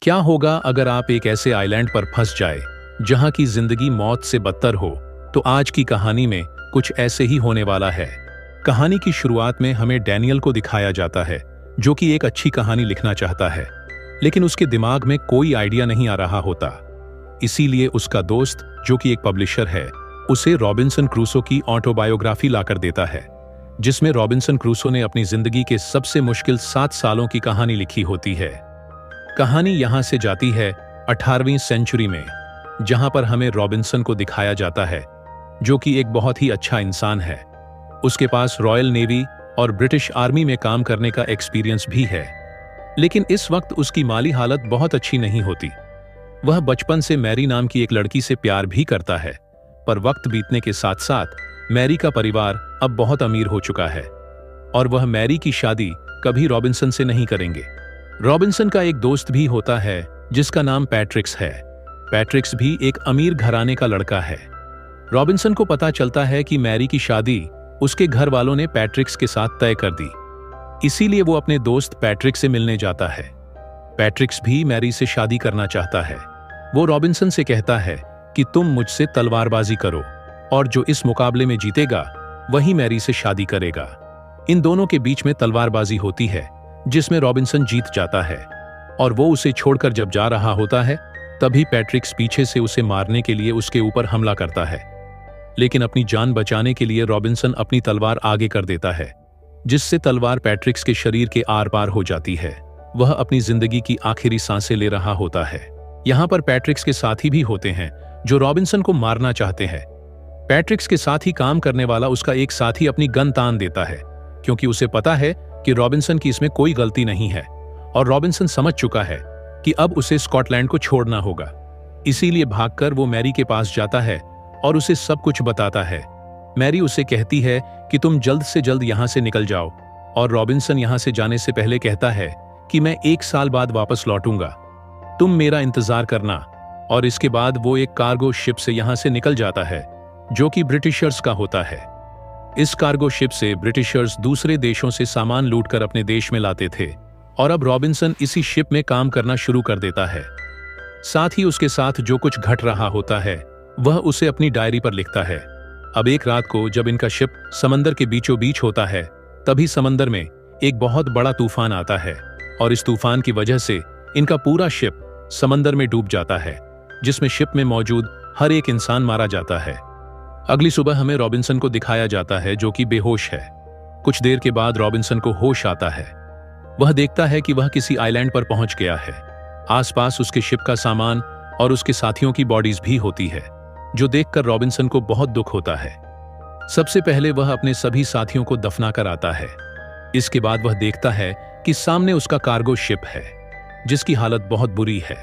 क्या होगा अगर आप एक ऐसे आइलैंड पर फंस जाए जहां की जिंदगी मौत से बदतर हो? तो आज की कहानी में कुछ ऐसे ही होने वाला है। कहानी की शुरुआत में हमें डैनियल को दिखाया जाता है, जो कि एक अच्छी कहानी लिखना चाहता है, लेकिन उसके दिमाग में कोई आइडिया नहीं आ रहा होता। इसीलिए उसका दोस्त, जो कि एक पब्लिशर है, उसे रॉबिन्सन क्रूसो की ऑटोबायोग्राफी लाकर देता है, जिसमें रॉबिन्सन क्रूसो ने अपनी जिंदगी के सबसे मुश्किल 7 सालों की कहानी लिखी होती है। कहानी यहां से जाती है 18वीं सेंचुरी में, जहां पर हमें रॉबिन्सन को दिखाया जाता है, जो कि एक बहुत ही अच्छा इंसान है। उसके पास रॉयल नेवी और ब्रिटिश आर्मी में काम करने का एक्सपीरियंस भी है, लेकिन इस वक्त उसकी माली हालत बहुत अच्छी नहीं होती। वह बचपन से मैरी नाम की एक लड़की से प्यार भी करता है, पर वक्त बीतने के साथ साथ मैरी का परिवार अब बहुत अमीर हो चुका है और वह मैरी की शादी कभी रॉबिन्सन से नहीं करेंगे। रॉबिन्सन का एक दोस्त भी होता है जिसका नाम पैट्रिक्स है। पैट्रिक्स भी एक अमीर घराने का लड़का है। रॉबिन्सन को पता चलता है कि मैरी की शादी उसके घर वालों ने पैट्रिक्स के साथ तय कर दी, इसीलिए वो अपने दोस्त पैट्रिक्स से मिलने जाता है। पैट्रिक्स भी मैरी से शादी करना चाहता है। वो रॉबिन्सन से कहता है कि तुम मुझसे तलवारबाजी करो और जो इस मुकाबले में जीतेगा वही मैरी से शादी करेगा। इन दोनों के बीच में तलवारबाजी होती है, जिसमें रॉबिन्सन जीत जाता है और वो उसे छोड़कर जब जा रहा होता है, तभी पैट्रिक्स पीछे से उसे मारने के लिए उसके ऊपर हमला करता है। लेकिन अपनी जान बचाने के लिए रॉबिन्सन अपनी तलवार आगे कर देता है, जिससे तलवार पैट्रिक्स के शरीर के आर पार हो जाती है। वह अपनी जिंदगी की आखिरी सांसें ले रहा होता है। यहाँ पर पैट्रिक्स के साथी भी होते हैं जो रॉबिन्सन को मारना चाहते हैं। पैट्रिक्स के साथ ही काम करने वाला उसका एक साथी अपनी गन तान देता है, क्योंकि उसे पता है कि रॉबिन्सन की इसमें कोई गलती नहीं है और रॉबिन्सन समझ चुका है कि अब उसे स्कॉटलैंड को छोड़ना होगा। इसीलिए भागकर वो मैरी के पास जाता है और उसे सब कुछ बताता है। मैरी उसे कहती है कि तुम जल्द से जल्द यहाँ से निकल जाओ, और रॉबिन्सन यहाँ से जाने से पहले कहता है कि मैं 1 साल बाद वापस लौटूंगा, तुम मेरा इंतजार करना। और इसके बाद वो एक कार्गो शिप से यहाँ से निकल जाता है, जो कि ब्रिटिशर्स का होता है। इस कार्गो शिप से ब्रिटिशर्स दूसरे देशों से सामान लूटकर अपने देश में लाते थे, और अब रॉबिन्सन इसी शिप में काम करना शुरू कर देता है। साथ ही उसके साथ जो कुछ घट रहा होता है वह उसे अपनी डायरी पर लिखता है। अब एक रात को जब इनका शिप समंदर के बीचों बीच होता है, तभी समंदर में एक बहुत बड़ा तूफान आता है और इस तूफान की वजह से इनका पूरा शिप समंदर में डूब जाता है, जिसमें शिप में मौजूद हर एक इंसान मारा जाता है। अगली सुबह हमें रॉबिन्सन को दिखाया जाता है, जो कि बेहोश है। कुछ देर के बाद रॉबिन्सन को होश आता है। वह देखता है कि वह किसी आइलैंड पर पहुंच गया है। आसपास उसके शिप का सामान और उसके साथियों की बॉडीज भी होती है, जो देखकर रॉबिन्सन को बहुत दुख होता है। सबसे पहले वह अपने सभी साथियों को दफना कर आता है। इसके बाद वह देखता है कि सामने उसका कार्गो शिप है, जिसकी हालत बहुत बुरी है।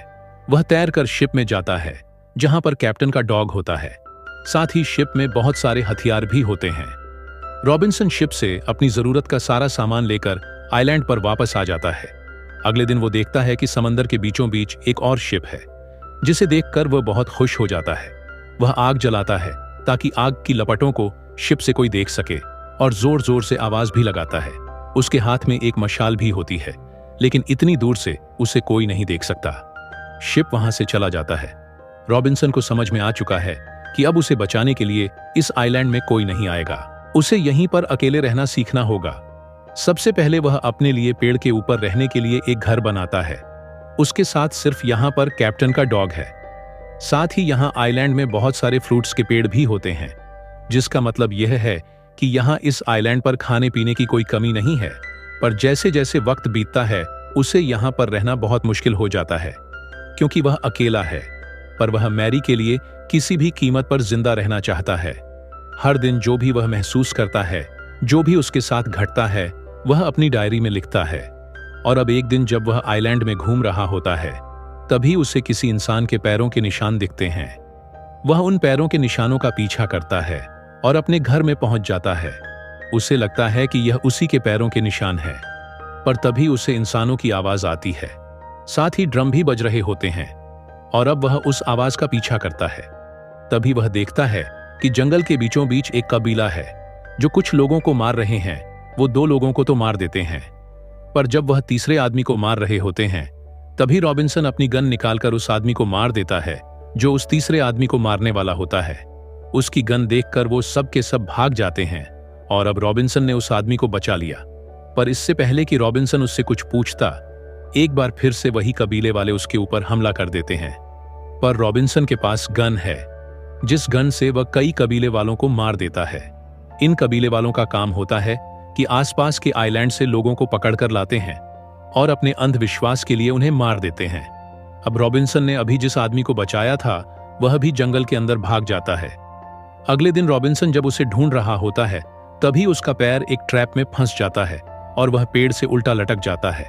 वह तैरकर शिप में जाता है, जहां पर कैप्टन का डॉग होता है। साथ ही शिप में बहुत सारे हथियार भी होते हैं। रॉबिन्सन शिप से अपनी जरूरत का सारा सामान लेकर आइलैंड पर वापस आ जाता है। अगले दिन वो देखता है कि समंदर के बीचों बीच एक और शिप है, जिसे देखकर वह बहुत खुश हो जाता है। वह आग जलाता है ताकि आग की लपटों को शिप से कोई देख सके, और जोर जोर से आवाज भी लगाता है। उसके हाथ में एक मशाल भी होती है, लेकिन इतनी दूर से उसे कोई नहीं देख सकता। शिप वहां से चला जाता है। रॉबिन्सन को समझ में आ चुका है कि अब उसे बचाने के लिए इस आइलैंड में कोई नहीं आएगा। उसे यहीं पर अकेले रहना सीखना होगा। सबसे पहले वह अपने लिए पेड़ के ऊपर रहने के लिए एक घर बनाता है। उसके साथ सिर्फ यहाँ पर कैप्टन का डॉग है। साथ ही यहाँ आइलैंड में बहुत सारे फ्रूट्स के पेड़ भी होते हैं, जिसका मतलब यह है कि यहाँ इस आइलैंड पर खाने पीने की कोई कमी नहीं है। पर जैसे जैसे वक्त बीतता है, उसे यहाँ पर रहना बहुत मुश्किल हो जाता है, क्योंकि वह अकेला है। पर वह मैरी के लिए किसी भी कीमत पर जिंदा रहना चाहता है। हर दिन जो भी वह महसूस करता है, जो भी उसके साथ घटता है, वह अपनी डायरी में लिखता है। और अब एक दिन जब वह आइलैंड में घूम रहा होता है, तभी उसे किसी इंसान के पैरों के निशान दिखते हैं। वह उन पैरों के निशानों का पीछा करता है और अपने घर में पहुंच जाता है। उसे लगता है कि यह उसी के पैरों के निशान है, पर तभी उसे इंसानों की आवाज आती है। साथ ही ड्रम भी बज रहे होते हैं, और अब वह उस आवाज का पीछा करता है। तभी वह देखता है कि जंगल के बीचों बीच एक कबीला है, जो कुछ लोगों को मार रहे हैं। वो 2 लोगों को तो मार देते हैं, पर जब वह तीसरे आदमी को मार रहे होते हैं, तभी रॉबिन्सन अपनी गन निकालकर उस आदमी को मार देता है जो उस तीसरे आदमी को मारने वाला होता है। उसकी गन देखकर वो सब के सब भाग जाते हैं और अब रॉबिन्सन ने उस आदमी को बचा लिया। पर इससे पहले कि रॉबिन्सन उससे कुछ पूछता, एक बार फिर से वही कबीले वाले उसके ऊपर हमला कर देते हैं। पर रॉबिन्सन के पास गन है, जिस गन से वह कई कबीले वालों को मार देता है। इन कबीले वालों का काम होता है कि आसपास के आइलैंड से लोगों को पकड़कर लाते हैं और अपने अंधविश्वास के लिए उन्हें मार देते हैं। अब रॉबिन्सन ने अभी जिस आदमी को बचाया था वह भी जंगल के अंदर भाग जाता है। अगले दिन रॉबिन्सन जब उसे ढूंढ रहा होता है तभी उसका पैर एक ट्रैप में फंस जाता है और वह पेड़ से उल्टा लटक जाता है।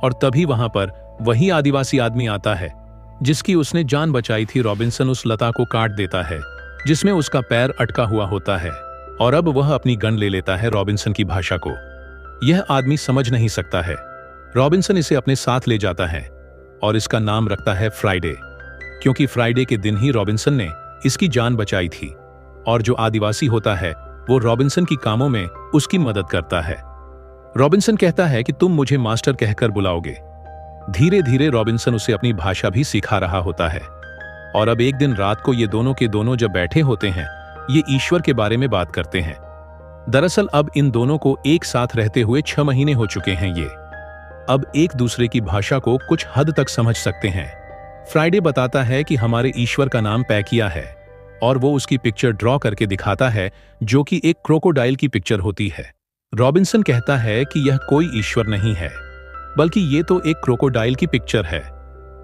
और तभी वहां पर वही आदिवासी आदमी आता है जिसकी उसने जान बचाई थी। रॉबिन्सन उस लता को काट देता है जिसमें उसका पैर अटका हुआ होता है और अब वह अपनी गन ले लेता है रॉबिन्सन की भाषा को। यह आदमी समझ नहीं सकता है। रॉबिन्सन इसे अपने साथ ले जाता है और इसका नाम रखता है फ्राइडे, क्योंकि फ्राइडे के दिन ही रॉबिन्सन ने इसकी जान बचाई थी। और जो आदिवासी होता है वो रॉबिन्सन की कामों में उसकी मदद करता है। रॉबिन्सन कहता है कि तुम मुझे मास्टर कहकर बुलाओगे। धीरे धीरे रॉबिन्सन उसे अपनी भाषा भी सिखा रहा होता है। और अब एक दिन रात को ये दोनों के दोनों जब बैठे होते हैं, ये ईश्वर के बारे में बात करते हैं। दरअसल अब इन दोनों को एक साथ रहते हुए 6 महीने हो चुके हैं। ये अब एक दूसरे की भाषा को कुछ हद तक समझ सकते हैं। फ्राइडे बताता है कि हमारे ईश्वर का नाम पैकिया है और वो उसकी पिक्चर ड्रॉ करके दिखाता है जो कि एक क्रोकोडाइल की पिक्चर होती है। रॉबिन्सन कहता है कि यह कोई ईश्वर नहीं है, बल्कि ये तो एक क्रोकोडाइल की पिक्चर है।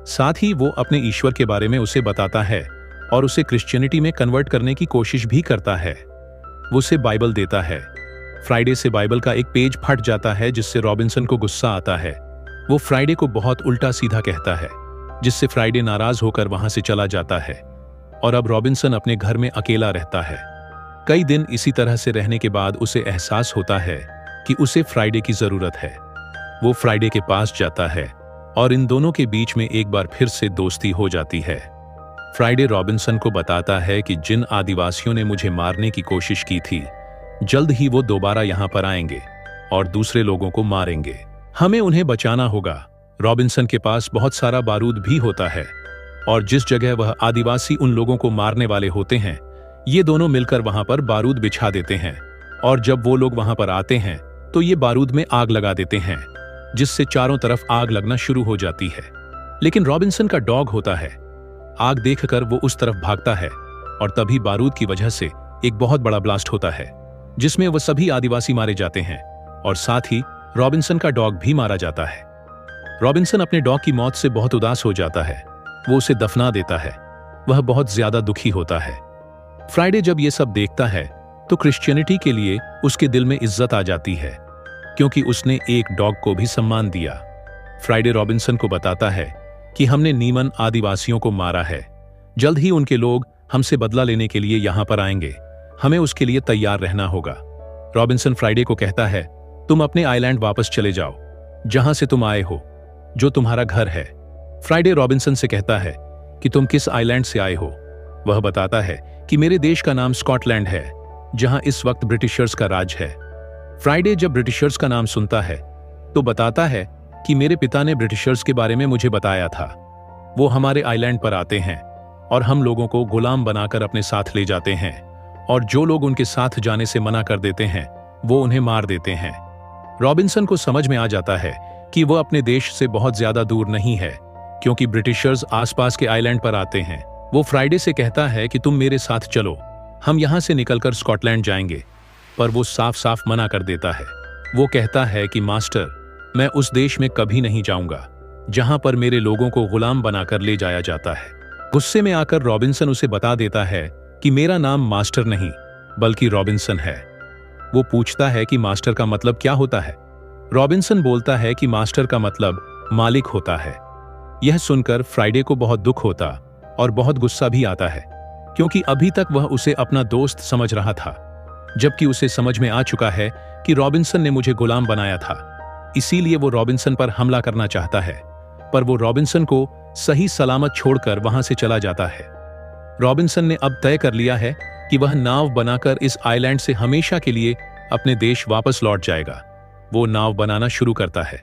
साथ ही वो अपने ईश्वर के बारे में उसे बताता है और उसे क्रिश्चियनिटी में कन्वर्ट करने की कोशिश भी करता है। वो उसे बाइबल देता है। फ्राइडे से बाइबल का एक पेज फट जाता है जिससे रॉबिन्सन को गुस्सा आता है। वो फ्राइडे को बहुत उल्टा सीधा कहता है जिससे फ्राइडे नाराज होकर वहां से चला जाता है और अब रॉबिन्सन अपने घर में अकेला रहता है। कई दिन इसी तरह से रहने के बाद उसे एहसास होता है कि उसे फ्राइडे की जरूरत है। वो फ्राइडे के पास जाता है और इन दोनों के बीच में एक बार फिर से दोस्ती हो जाती है। फ्राइडे रॉबिन्सन को बताता है कि जिन आदिवासियों ने मुझे मारने की कोशिश की थी, जल्द ही वो दोबारा यहां पर आएंगे और दूसरे लोगों को मारेंगे। हमें उन्हें बचाना होगा। रॉबिन्सन के पास बहुत सारा बारूद भी होता है और जिस जगह वह आदिवासी उन लोगों को मारने वाले होते हैं, ये दोनों मिलकर वहां पर बारूद बिछा देते हैं और जब वो लोग वहां पर आते हैं तो ये बारूद में आग लगा देते हैं जिससे चारों तरफ आग लगना शुरू हो जाती है। लेकिन रॉबिन्सन का डॉग होता है। आग देखकर वो उस तरफ भागता है और तभी बारूद की वजह से एक बहुत बड़ा ब्लास्ट होता है जिसमें वो सभी आदिवासी मारे जाते हैं और साथ ही रॉबिन्सन का डॉग भी मारा जाता है। रॉबिन्सन अपने डॉग की मौत से बहुत उदास हो जाता है। वो उसे दफना देता है। वह बहुत ज्यादा दुखी होता है। फ्राइडे जब ये सब देखता है तो क्रिश्चियनिटी के लिए उसके दिल में इज्जत आ जाती है क्योंकि उसने एक डॉग को भी सम्मान दिया। फ्राइडे रॉबिन्सन को बताता है कि हमने नीमन आदिवासियों को मारा है। जल्द ही उनके लोग हमसे बदला लेने के लिए यहां पर आएंगे। हमें उसके लिए तैयार रहना होगा। रॉबिन्सन फ्राइडे को कहता है, तुम अपने आइलैंड वापस चले जाओ जहां से तुम आए हो, जो तुम्हारा घर है। फ्राइडे रॉबिन्सन से कहता है कि तुम किस आइलैंड से आए हो। वह बताता है कि मेरे देश का नाम स्कॉटलैंड है जहां इस वक्त ब्रिटिशर्स का राज है। फ्राइडे जब ब्रिटिशर्स का नाम सुनता है तो बताता है कि मेरे पिता ने ब्रिटिशर्स के बारे में मुझे बताया था। वो हमारे आइलैंड पर आते हैं और हम लोगों को गुलाम बनाकर अपने साथ ले जाते हैं और जो लोग उनके साथ जाने से मना कर देते हैं वो उन्हें मार देते हैं। रॉबिन्सन को समझ में आ जाता है कि वो अपने देश से बहुत ज्यादा दूर नहीं है क्योंकि ब्रिटिशर्स आसपास के आइलैंड पर आते हैं। वो फ्राइडे से कहता है कि तुम मेरे साथ चलो, हम यहां से निकलकर स्कॉटलैंड जाएंगे। पर वो साफ साफ मना कर देता है। वो कहता है कि मास्टर, मैं उस देश में कभी नहीं जाऊंगा जहां पर मेरे लोगों को गुलाम बनाकर ले जाया जाता है। गुस्से में आकर रॉबिन्सन उसे बता देता है कि मेरा नाम मास्टर नहीं बल्कि रॉबिन्सन है। वो पूछता है कि मास्टर का मतलब क्या होता है। रॉबिन्सन बोलता है कि मास्टर का मतलब मालिक होता है। यह सुनकर फ्राइडे को बहुत दुख होता और बहुत गुस्सा भी आता है क्योंकि अभी तक वह उसे अपना दोस्त समझ रहा था, जबकि उसे समझ में आ चुका है कि रॉबिन्सन ने मुझे गुलाम बनाया था। इसीलिए वो रॉबिन्सन पर हमला करना चाहता है, पर वो रॉबिन्सन को सही सलामत छोड़कर वहां से चला जाता है। रॉबिन्सन ने अब तय कर लिया है कि वह नाव बनाकर इस आइलैंड से हमेशा के लिए अपने देश वापस लौट जाएगा। वो नाव बनाना शुरू करता है।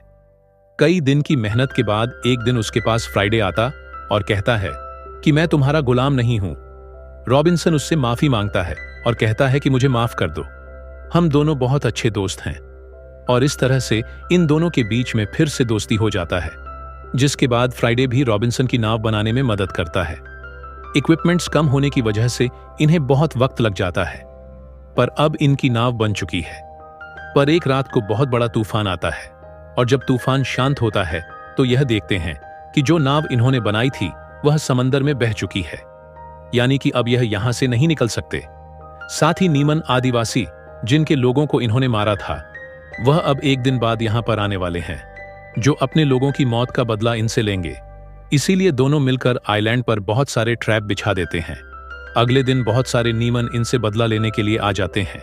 कई दिन की मेहनत के बाद एक दिन उसके पास फ्राइडे आता और कहता है कि मैं तुम्हारा गुलाम नहीं हूं। रॉबिन्सन उससे माफी मांगता है और कहता है कि मुझे माफ कर दो, हम दोनों बहुत अच्छे दोस्त हैं। और इस तरह से इन दोनों के बीच में फिर से दोस्ती हो जाता है, जिसके बाद फ्राइडे भी रॉबिन्सन की नाव बनाने में मदद करता है। इक्विपमेंट्स कम होने की वजह से इन्हें बहुत वक्त लग जाता है, पर अब इनकी नाव बन चुकी है। पर एक रात को बहुत बड़ा तूफान आता है और जब तूफान शांत होता है तो यह देखते हैं कि जो नाव इन्होंने बनाई थी वह समंदर में बह चुकी है, यानी कि अब यह यहां से नहीं निकल सकते। साथ ही नीमन आदिवासी जिनके लोगों को इन्होंने मारा था वह अब एक दिन बाद यहां पर आने वाले हैं, जो अपने लोगों की मौत का बदला इनसे लेंगे। इसीलिए दोनों मिलकर आइलैंड पर बहुत सारे ट्रैप बिछा देते हैं। अगले दिन बहुत सारे नीमन इनसे बदला लेने के लिए आ जाते हैं,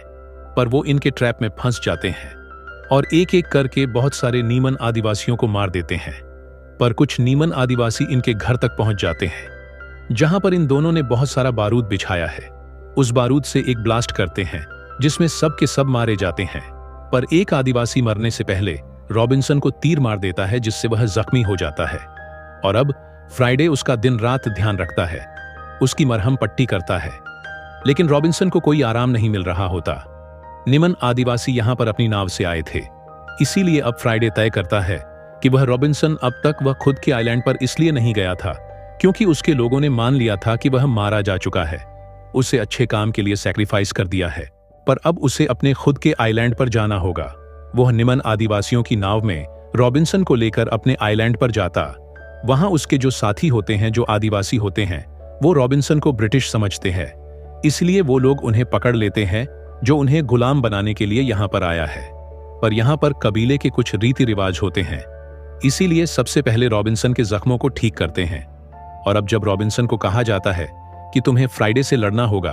पर वो इनके ट्रैप में फंस जाते हैं और एक एक करके बहुत सारे नीमन आदिवासियों को मार देते हैं। पर कुछ नीमन आदिवासी इनके घर तक पहुंच जाते हैं, जहां पर इन दोनों ने बहुत सारा बारूद बिछाया है। उस बारूद से एक ब्लास्ट करते हैं जिसमें सब के सब मारे जाते हैं, पर एक आदिवासी मरने से पहले रॉबिन्सन को तीर मार देता है, जिससे वह जख्मी हो जाता है। और अब फ्राइडे उसका दिन रात ध्यान रखता है, उसकी मरहम पट्टी करता है, लेकिन रॉबिन्सन को कोई आराम नहीं मिल रहा होता। निमन आदिवासी यहां पर अपनी नाव से आए थे, इसीलिए अब फ्राइडे तय करता है कि वह रॉबिन्सन अब तक वह खुद के आइलैंड पर इसलिए नहीं गया था क्योंकि उसके लोगों ने मान लिया था कि वह मारा जा चुका है, उसे अच्छे काम के लिए सैक्रिफाइस कर दिया है। पर अब उसे अपने खुद के आइलैंड पर जाना होगा। वह निमन आदिवासियों की नाव में रॉबिन्सन को लेकर अपने आइलैंड पर जाता। वहां उसके जो साथी होते हैं, जो आदिवासी होते हैं, वो रॉबिन्सन को ब्रिटिश समझते हैं, इसलिए वो लोग उन्हें पकड़ लेते हैं, जो उन्हें गुलाम बनाने के लिए यहां पर आया है। पर यहां पर कबीले के कुछ रीति रिवाज होते हैं, इसीलिए सबसे पहले रॉबिन्सन के जख्मों को ठीक करते हैं। और अब जब रॉबिन्सन को कहा जाता है कि तुम्हें फ्राइडे से लड़ना होगा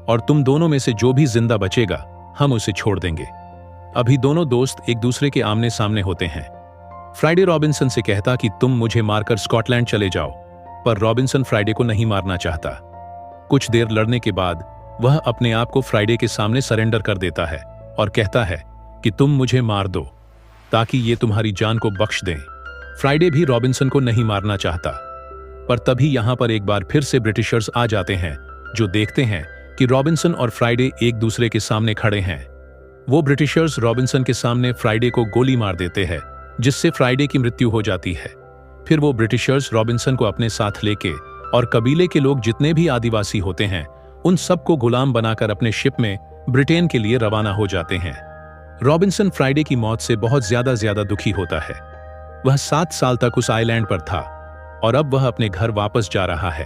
और तुम दोनों में से जो भी जिंदा बचेगा हम उसे छोड़ देंगे। अभी दोनों दोस्त एक दूसरे के आमने सामने होते हैं। फ्राइडे रॉबिन्सन से कहता कि तुम मुझे मारकर स्कॉटलैंड चले जाओ, पर रॉबिन्सन फ्राइडे को नहीं मारना चाहता। कुछ देर लड़ने के बाद वह अपने आप को फ्राइडे के सामने सरेंडर कर देता है और कहता है कि तुम मुझे मार दो ताकि ये तुम्हारी जान को बख्श दें। फ्राइडे भी रॉबिन्सन को नहीं मारना चाहता, पर तभी यहां पर एक बार फिर से ब्रिटिशर्स आ जाते हैं, जो देखते हैं कि रॉबिन्सन और फ्राइडे एक दूसरे के सामने खड़े हैं। वो ब्रिटिशर्स रॉबिन्सन के सामने फ्राइडे को गोली मार देते हैं, जिससे फ्राइडे की मृत्यु हो जाती है। फिर वो ब्रिटिशर्स रॉबिन्सन को अपने साथ लेके और कबीले के लोग जितने भी आदिवासी होते हैं उन सबको गुलाम बनाकर अपने शिप में ब्रिटेन के लिए रवाना हो जाते हैं। रॉबिन्सन फ्राइडे की मौत से बहुत ज्यादा दुखी होता है। वह 7 साल तक उस आइलैंड पर था और अब वह अपने घर वापस जा रहा है।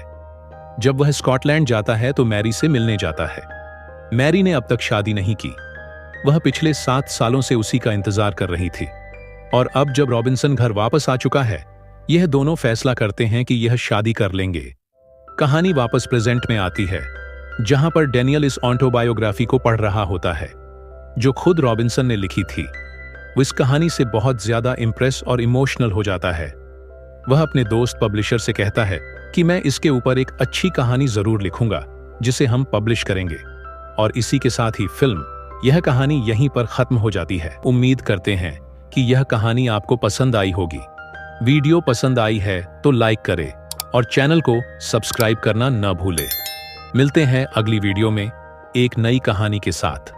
जब वह स्कॉटलैंड जाता है तो मैरी से मिलने जाता है। मैरी ने अब तक शादी नहीं की, वह पिछले 7 सालों से उसी का इंतजार कर रही थी। और अब जब रॉबिन्सन घर वापस आ चुका है, यह दोनों फैसला करते हैं कि यह शादी कर लेंगे। कहानी वापस प्रेजेंट में आती है, जहां पर डैनियल इस ऑटोबायोग्राफी को पढ़ रहा होता है, जो खुद रॉबिन्सन ने लिखी थी। वो इस कहानी से बहुत ज्यादा इंप्रेस और इमोशनल हो जाता है। वह अपने दोस्त पब्लिशर से कहता है कि मैं इसके ऊपर एक अच्छी कहानी जरूर लिखूंगा जिसे हम पब्लिश करेंगे। और इसी के साथ ही फिल्म यह कहानी यहीं पर खत्म हो जाती है। उम्मीद करते हैं कि यह कहानी आपको पसंद आई होगी। वीडियो पसंद आई है तो लाइक करें और चैनल को सब्सक्राइब करना न भूलें। मिलते हैं अगली वीडियो में एक नई कहानी के साथ।